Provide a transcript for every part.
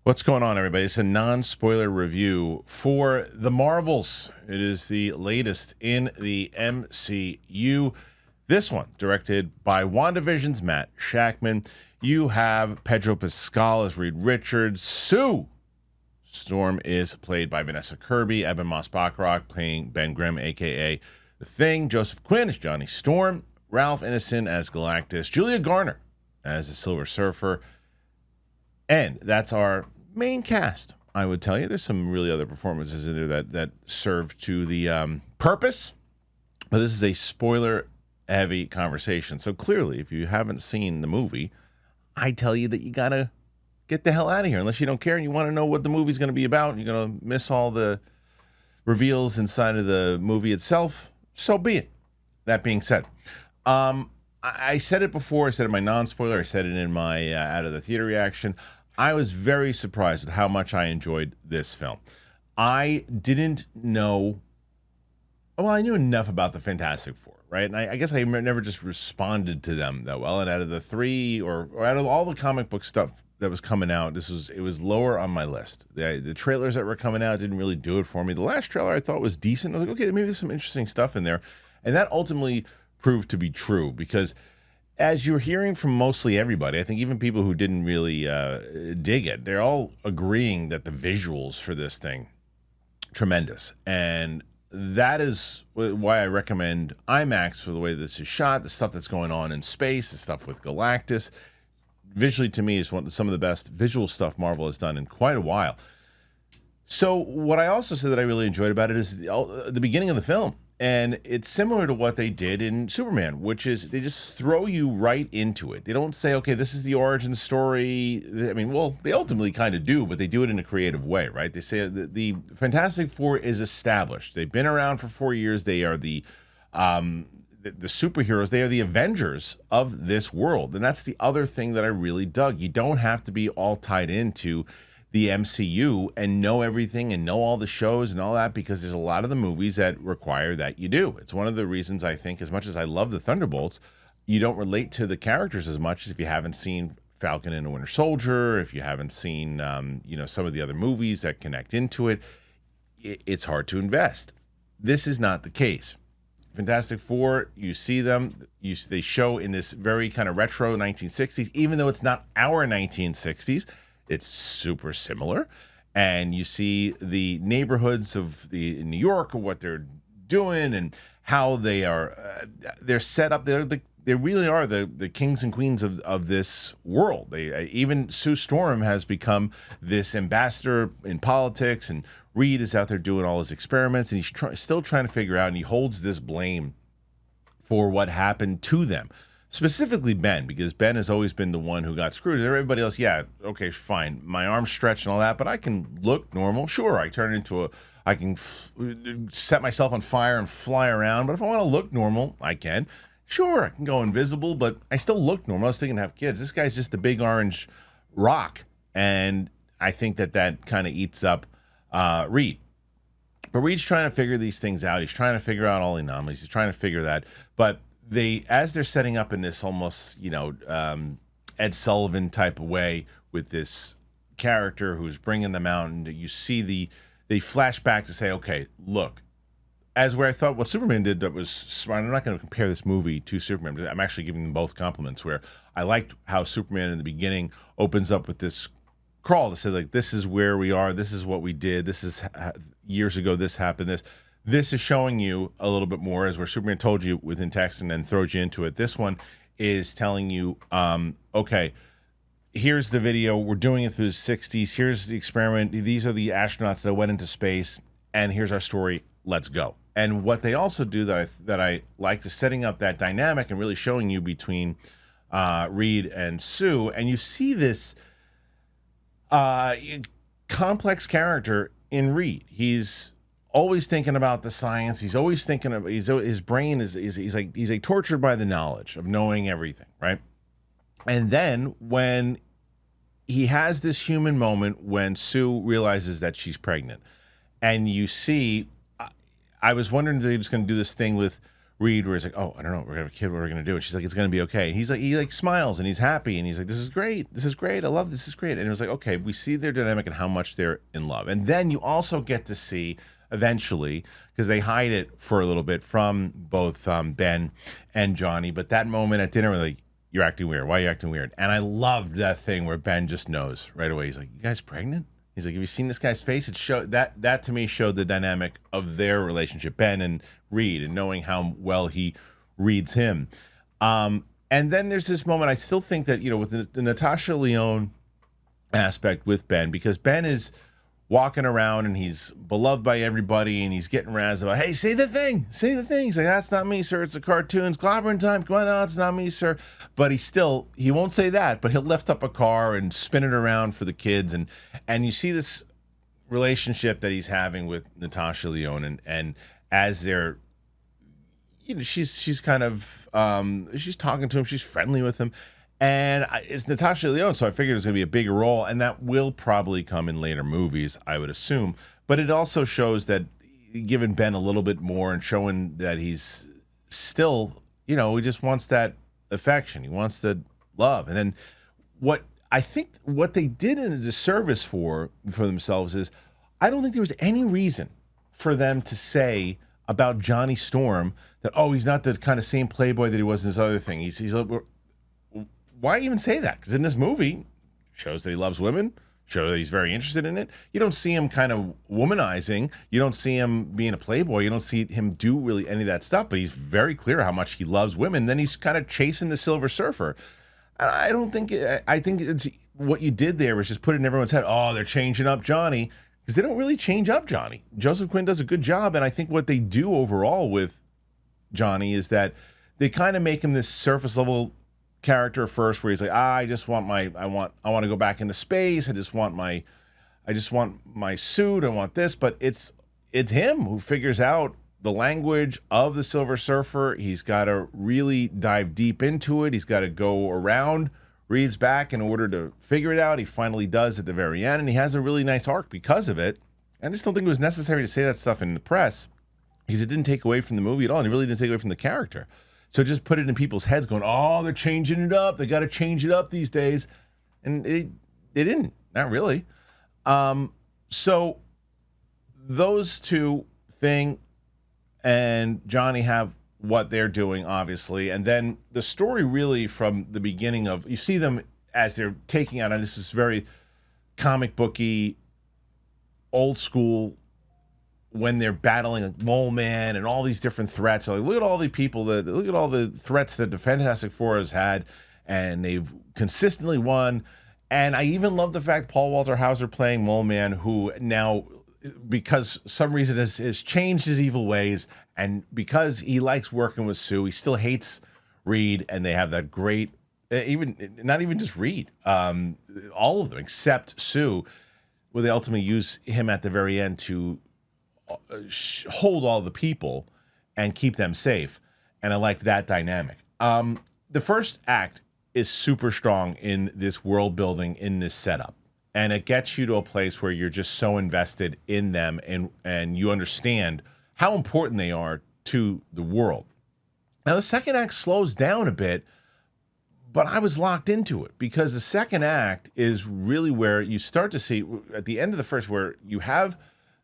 What's going on, everybody? It's a non-spoiler review for The Marvels. It is the latest in the MCU. This one, directed by WandaVision's Matt Shakman. You have Pedro Pascal as Reed Richards. Sue Storm is played by Vanessa Kirby. Ebon Moss-Bachrach playing Ben Grimm, a.k.a. The Thing. Joseph Quinn as Johnny Storm. Ralph Ineson as Galactus. Julia Garner as the Silver Surfer. And that's our main cast, I would tell you. There's some really other performances in there that serve to the purpose. But this is a spoiler-heavy conversation. So clearly, if you haven't seen the movie, I tell you that you got to get the hell out of here. Unless you don't care and you want to know what the movie's going to be about, you're going to miss all the reveals inside of the movie itself. So be it. That being said, I said it before. I said it in my non-spoiler. I said it in my out of the theater reaction. I was very surprised with how much I enjoyed this film. I didn't know. Well, I knew enough about the Fantastic Four, right? And I guess I never just responded to them that well. And out of the three, or out of all the comic book stuff that was coming out, it was lower on my list. The trailers that were coming out didn't really do it for me. The last trailer I thought was decent. I was like, okay, maybe there's some interesting stuff in there. And that ultimately proved to be true, because as you're hearing from mostly everybody, I think even people who didn't really dig it, they're all agreeing that the visuals for this thing, tremendous. And that is why I recommend IMAX for the way this is shot, the stuff that's going on in space, the stuff with Galactus. Visually, to me, is some of the best visual stuff Marvel has done in quite a while. So what I also said that I really enjoyed about it is the beginning of the film. And it's similar to what they did in Superman, which is they just throw you right into it. They don't say, okay, this is the origin story. I mean, well, they ultimately kind of do, but they do it in a creative way, right? They say that the Fantastic Four is established. They've been around for 4 years. They are the superheroes. They are the Avengers of this world. And that's the other thing that I really dug. You don't have to be all tied into the MCU and know everything and know all the shows and all that, because there's a lot of the movies that require that you do. It's one of the reasons I think, as much as I love the Thunderbolts, you don't relate to the characters as much as if you haven't seen Falcon and the Winter Soldier, if you haven't seen some of the other movies that connect into it. It's hard to invest. This is not the case. Fantastic Four, you see them, they show in this very kind of retro 1960s, even though it's not our 1960s. It's super similar, and you see the neighborhoods of New York, what they're doing, and how they are. They're set up. They really are the kings and queens of this world. Even Sue Storm has become this ambassador in politics, and Reed is out there doing all his experiments, and he's still trying to figure out. And he holds this blame for what happened to them. Specifically Ben, because Ben has always been the one who got screwed. Everybody else, yeah, okay, fine. My arm's stretched and all that, but I can look normal. Sure, I can set myself on fire and fly around, but if I want to look normal, I can. Sure, I can go invisible, but I still look normal. I was thinking to have kids. This guy's just a big orange rock, and I think that kind of eats up Reed. But Reed's trying to figure these things out. He's trying to figure out all the anomalies. He's trying to figure that, but as they're setting up in this almost, Ed Sullivan type of way with this character who's bringing them out, and you see they flash back to say, okay, look, as where I thought what Superman did that was smart. I'm not going to compare this movie to Superman. I'm actually giving them both compliments, where I liked how Superman in the beginning opens up with this crawl that says, like, this is where we are, this is what we did, this is years ago, this happened, this. This is showing you a little bit more, as where Superman told you within text and then throws you into it. This one is telling you, okay, here's the video. We're doing it through the 60s. Here's the experiment. These are the astronauts that went into space, and here's our story. Let's go. And what they also do that I like is setting up that dynamic and really showing you between Reed and Sue. And you see this complex character in Reed. He's always thinking about the science. He's always thinking of his brain he's like tortured by the knowledge of knowing everything, right? And then when he has this human moment when Sue realizes that she's pregnant, and you see, I was wondering if they were just going to do this thing with Reed, where he's like, oh, I don't know, we're gonna have a kid, what are we gonna do? And she's like, it's gonna be okay. And he's like, he like smiles and he's happy and he's like, this is great, I love this is great. And it was like, okay, we see their dynamic and how much they're in love. And then you also get to see eventually, because they hide it for a little bit from both Ben and Johnny, but that moment at dinner where like, you're acting weird. Why are you acting weird? And I loved that thing where Ben just knows right away. He's like, you guys pregnant? He's like, have you seen this guy's face? It showed that to me showed the dynamic of their relationship, Ben and Reed, and knowing how well he reads him. And then there's this moment. I still think that, you know, with the Natasha Lyonne aspect with Ben, because Ben is walking around and he's beloved by everybody and he's getting razzed about, hey, say the thing. He's like, that's not me, sir. It's the cartoons. Clobbering time. Come on, it's not me, sir. But he won't say that, but he'll lift up a car and spin it around for the kids. And you see this relationship that he's having with Natasha Lyonne, and as they're, you know, she's kind of, she's talking to him. She's friendly with him. And it's Natasha Lyonne, so I figured it was going to be a bigger role, and that will probably come in later movies, I would assume. But it also shows that giving Ben a little bit more and showing that he's still, you know, he just wants that affection. He wants the love. And then what they did in a disservice for themselves is, I don't think there was any reason for them to say about Johnny Storm that, oh, he's not the kind of same playboy that he was in this other thing. He's why even say that? Because in this movie, shows that he loves women, shows that he's very interested in it. You don't see him kind of womanizing. You don't see him being a playboy. You don't see him do really any of that stuff, but he's very clear how much he loves women. Then he's kind of chasing the Silver Surfer. I think it's, what you did there was just put it in everyone's head, oh, they're changing up Johnny, because they don't really change up Johnny. Joseph Quinn does a good job, and I think what they do overall with Johnny is that they kind of make him this surface level character first, where he's like, I want to go back into space. I just want my suit. I want this. But it's him who figures out the language of the Silver Surfer. He's got to really dive deep into it. He's got to go around Reed's back in order to figure it out. He finally does at the very end, and he has a really nice arc because of it. I just don't think it was necessary to say that stuff in the press, because it didn't take away from the movie at all, and it really didn't take away from the character. So just put it in people's heads going, oh, they're changing it up. They got to change it up these days. And they didn't. Not really. So those two, Thing and Johnny, have what they're doing, obviously. And then the story really from the beginning of, you see them as they're taking out, and this is very comic booky, old school, when they're battling like Mole Man and all these different threats. So like, look at all the threats that the Fantastic Four has had, and they've consistently won. And I even love the fact Paul Walter Hauser playing Mole Man, who now, because some reason has changed his evil ways, and because he likes working with Sue, he still hates Reed, and they have that great, not even just Reed, all of them except Sue, where they ultimately use him at the very end to hold all the people and keep them safe. And I like that dynamic. The first act is super strong in this world building, in this setup, and it gets you to a place where you're just so invested in them, and you understand how important they are to the world. Now the second act slows down a bit, but I was locked into it, because the second act is really where you start to see, at the end of the first, where you have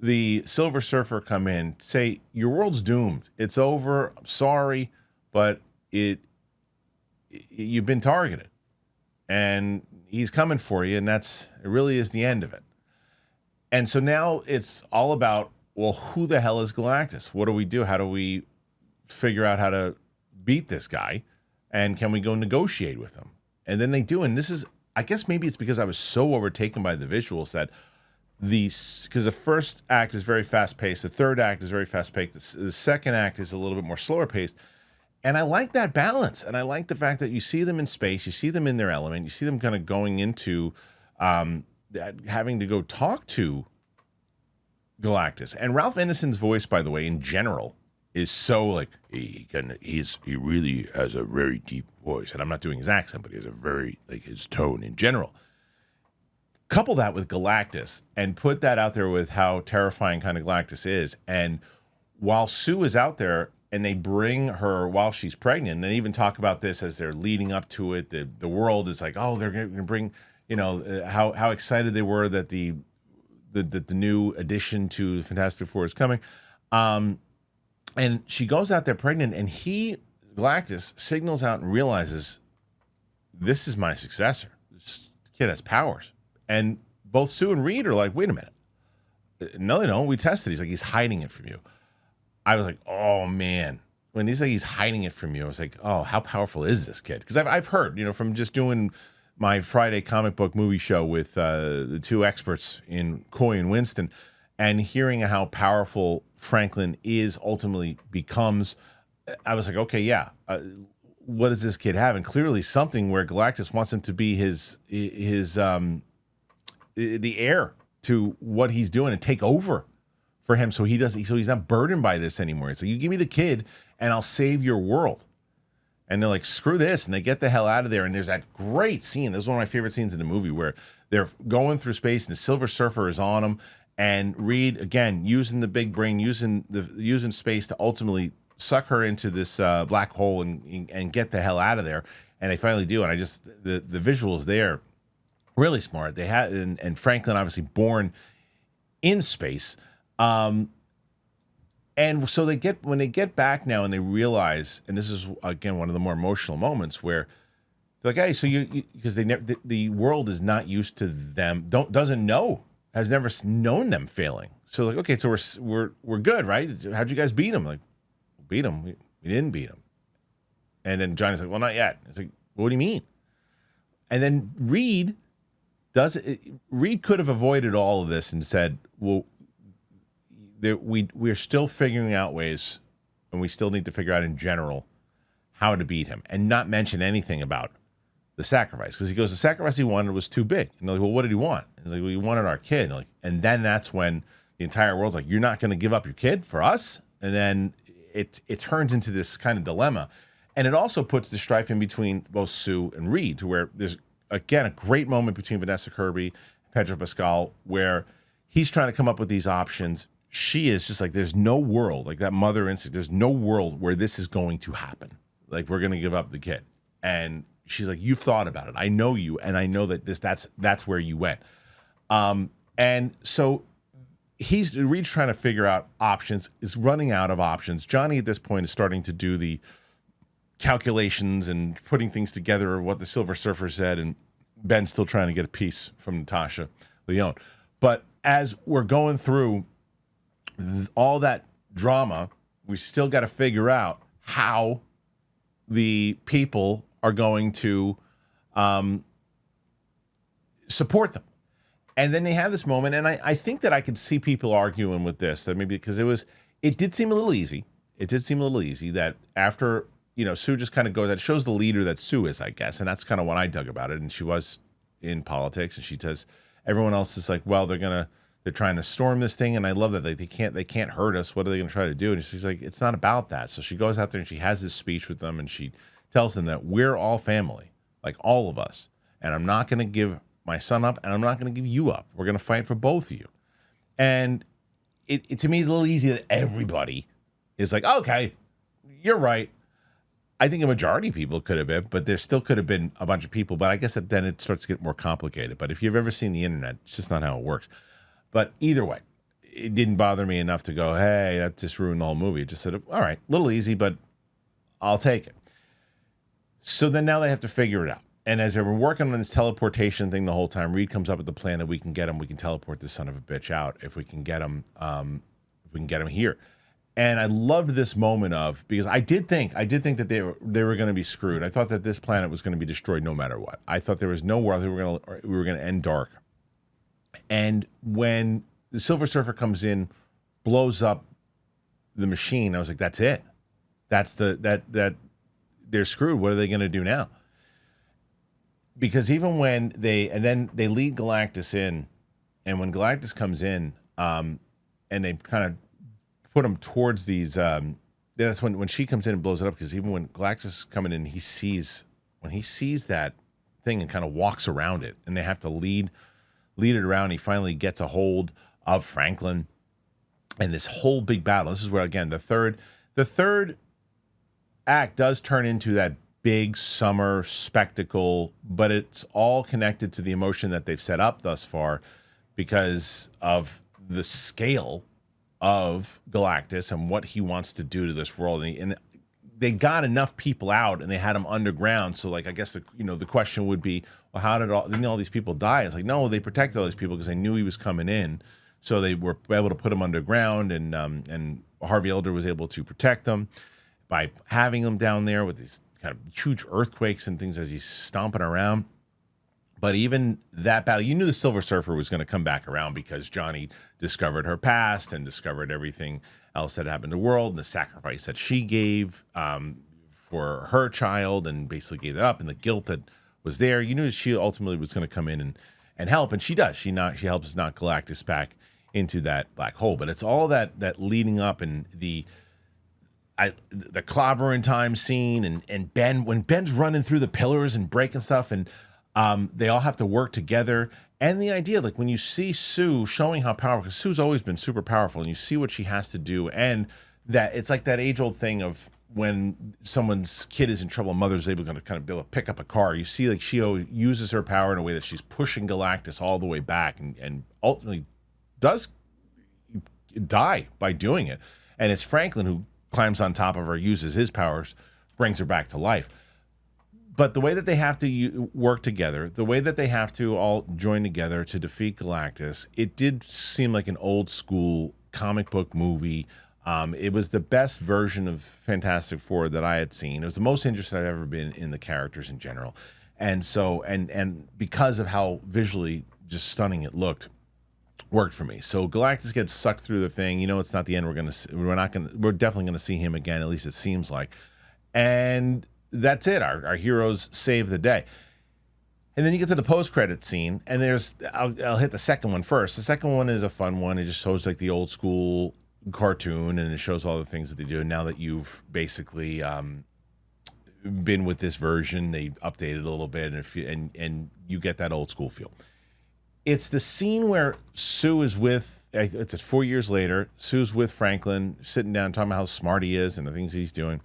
the Silver Surfer come in, say, your world's doomed. It's over. I'm sorry, but you've been targeted. And he's coming for you, and it really is the end of it. And so now it's all about, well, who the hell is Galactus? What do we do? How do we figure out how to beat this guy? And can we go negotiate with him? And then they do, and this is, I guess maybe it's because I was so overtaken by the visuals that because the first act is very fast-paced, the third act is very fast-paced, the second act is a little bit more slower-paced, and I like that balance, and I like the fact that you see them in space, you see them in their element, you see them kind of going into having to go talk to Galactus. And Ralph Ineson's voice, by the way, in general, is so like, he really has a very deep voice, and I'm not doing his accent, but he has a very, like, his tone in general. Couple that with Galactus and put that out there with how terrifying kind of Galactus is. And while Sue is out there, and they bring her while she's pregnant. And they even talk about this as they're leading up to it. The world is like, oh, they're going to bring, how excited they were that the new addition to the Fantastic Four is coming. And she goes out there pregnant, and Galactus, signals out and realizes, this is my successor. This kid has powers. And both Sue and Reed are like, wait a minute. No, they don't. We tested. He's like, he's hiding it from you. I was like, oh, man. When he's like, he's hiding it from you, I was like, oh, how powerful is this kid? Because I've heard, from just doing my Friday comic book movie show with the two experts in Coy and Winston, and hearing how powerful Franklin ultimately becomes, I was like, okay, yeah. What does this kid have? And clearly something where Galactus wants him to be the heir to what he's doing and take over for him, so he's not burdened by this anymore. So you give me the kid and I'll save your world. And they're like, screw this, and they get the hell out of there. And there's that great scene. This is one of my favorite scenes in the movie where they're going through space and the Silver Surfer is on them, and Reed, again, using the big brain, using space to ultimately suck her into this black hole and get the hell out of there. And they finally do. And the visuals there, really smart. They had, and Franklin obviously born in space. And so when they get back now and they realize, and this is again one of the more emotional moments where they're like, hey, so because the world is not used to them, has never known them failing. So like, okay, so we're good, right? How'd you guys beat them? Like, beat them. We didn't beat them. And then Johnny's like, well, not yet. It's like, well, what do you mean? And then Reed could have avoided all of this and said, well, we're still figuring out ways, and we still need to figure out in general how to beat him, and not mention anything about the sacrifice, because he goes, the sacrifice he wanted was too big. And they're like, well, what did he want? And he's like, well, he wanted our kid. And then that's when the entire world's like, you're not going to give up your kid for us? And then it turns into this kind of dilemma. And it also puts the strife in between both Sue and Reed, to where there's, again, a great moment between Vanessa Kirby and Pedro Pascal, where he's trying to come up with these options. She is just like, there's no world, like that mother instinct, there's no world where this is going to happen. Like, we're going to give up the kid. And she's like, you've thought about it. I know you, and I know that that's where you went. And so Reed's trying to figure out options, is running out of options. Johnny at this point is starting to do the calculations and putting things together of what the Silver Surfer said, and Ben's still trying to get a piece from Natasha Lyonne. But as we're going through all that drama, we still got to figure out how the people are going to support them. And then they have this moment, and I think that I could see people arguing with this, that maybe because it did seem a little easy. It did seem a little easy that after, Sue just kind of goes, that shows the leader that Sue is, I guess. And that's kind of what I dug about it. And she was in politics, and she says, everyone else is like, well, they're trying to storm this thing. And I love that they can't hurt us. What are they going to try to do? And she's like, it's not about that. So she goes out there and she has this speech with them, and she tells them that we're all family, like all of us. And I'm not going to give my son up, and I'm not going to give you up. We're going to fight for both of you. And it to me is a little easy that everybody is like, okay, you're right. I think a majority of people could have been, but there still could have been a bunch of people. But I guess that then it starts to get more complicated. But if you've ever seen the internet, it's just not how it works. But either way, it didn't bother me enough to go, hey, that just ruined the whole movie. It just said, all right, a little easy, but I'll take it. So then now they have to figure it out. And as they were working on this teleportation thing the whole time, Reed comes up with the plan that we can teleport this son of a bitch out if we can get him here. And I loved this moment because I did think that they were going to be screwed. I thought that this planet was going to be destroyed no matter what. I thought there was no world. We were going to end dark. And when the Silver Surfer comes in, blows up the machine, I was like, that's it. That's that they're screwed. What are they going to do now? Because even when they lead Galactus in, and when Galactus comes in, and they kind of put him towards these, that's when she comes in and blows it up. Because even when Galactus is coming in, when he sees that thing and kind of walks around it, and they have to lead it around. He finally gets a hold of Franklin, and this whole big battle. This is where, again, the third The third act does turn into that big summer spectacle, but it's all connected to the emotion that they've set up thus far because of the scale of Galactus and what he wants to do to this world. And they got enough people out and they had them underground. So like, I guess the question would be, well, how did all these people die? It's like, no, they protected all these people because they knew he was coming in. So they were able to put him underground, and Harvey Elder was able to protect them by having him down there with these kind of huge earthquakes and things as he's stomping around. But even that battle, you knew the Silver Surfer was going to come back around because Johnny discovered her past and discovered everything else that happened in the world and the sacrifice that she gave for her child and basically gave it up and the guilt that was there. You knew she ultimately was going to come in and help, and she does. She helps knock Galactus back into that black hole. But it's all that leading up and the clobbering time scene and Ben, when Ben's running through the pillars and breaking stuff, and they all have to work together. And the idea, like when you see Sue showing how powerful, because Sue's always been super powerful, and you see what she has to do, and that it's like that age-old thing of when someone's kid is in trouble, a mother's able to kind of be able to pick up a car. You see, like she uses her power in a way that she's pushing Galactus all the way back, and ultimately does die by doing it. And it's Franklin who climbs on top of her, uses his powers, brings her back to life. But the way that they have to work together, the way that they have to all join together to defeat Galactus, it did seem like an old school comic book movie. It was the best version of Fantastic Four that I had seen. It was the most interested I've ever been in the characters in general. And so, and because of how visually just stunning it looked, worked for me. So Galactus gets sucked through the thing. You know, it's not the end. We're definitely gonna see him again. At least it seems like. And that's it. Our heroes save the day. And then you get to the post-credit scene, and I'll hit the second one first. The second one is a fun one. It just shows like the old school cartoon, and it shows all the things that they do. And now that you've basically been with this version, they updated a little bit, and you get that old school feel. It's the scene where Sue is with, it's 4 years later, Sue's with Franklin, sitting down, talking about how smart he is and the things he's doing.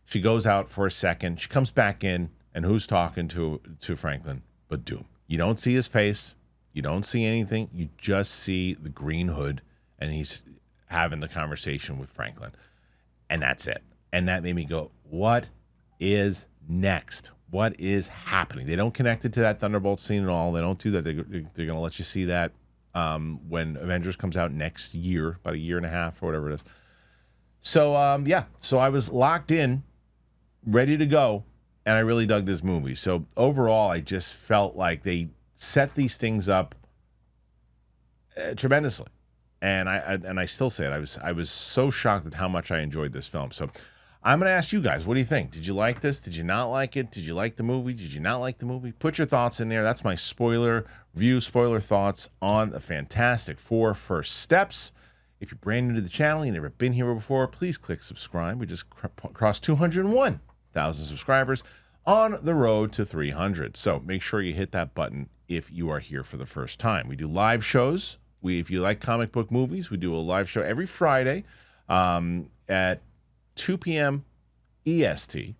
She goes out for a second. She comes back in, and who's talking to Franklin but Doom? You don't see his face. You don't see anything. You just see the green hood, and he's having the conversation with Franklin. And that's it. And that made me go, what is next? What is happening? They don't connect it to that Thunderbolt scene at all. They don't do that. They're going to let you see that when Avengers comes out next year, about a year and a half or whatever it is. So, so I was locked in, ready to go, and I really dug this movie. So overall, I just felt like they set these things up tremendously, and I still say it. I was so shocked at how much I enjoyed this film. So I'm going to ask you guys, what do you think? Did you like this? Did you not like it? Did you like the movie? Did you not like the movie? Put your thoughts in there. That's my spoiler review, spoiler thoughts on the Fantastic Four First Steps. If you're brand new to the channel, you've never been here before, please click subscribe. We just crossed 201,000 subscribers on the road to 300. So make sure you hit that button if you are here for the first time. We do live shows. If you like comic book movies, we do a live show every Friday at 2 p.m. EST.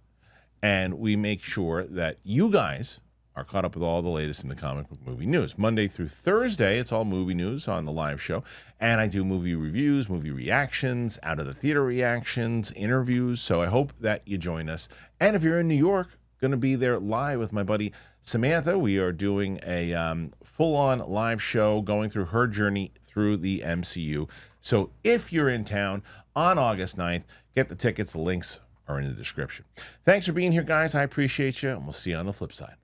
And we make sure that you guys are caught up with all the latest in the comic book movie news. Monday through Thursday, it's all movie news on the live show. And I do movie reviews, movie reactions, out of the theater reactions, interviews. So I hope that you join us. And if you're in New York, going to be there live with my buddy Samantha. We are doing a full-on live show going through her journey through the MCU. So if you're in town on August 9th, get the tickets. The links are in the description. Thanks for being here, guys. I appreciate you, and we'll see you on the flip side.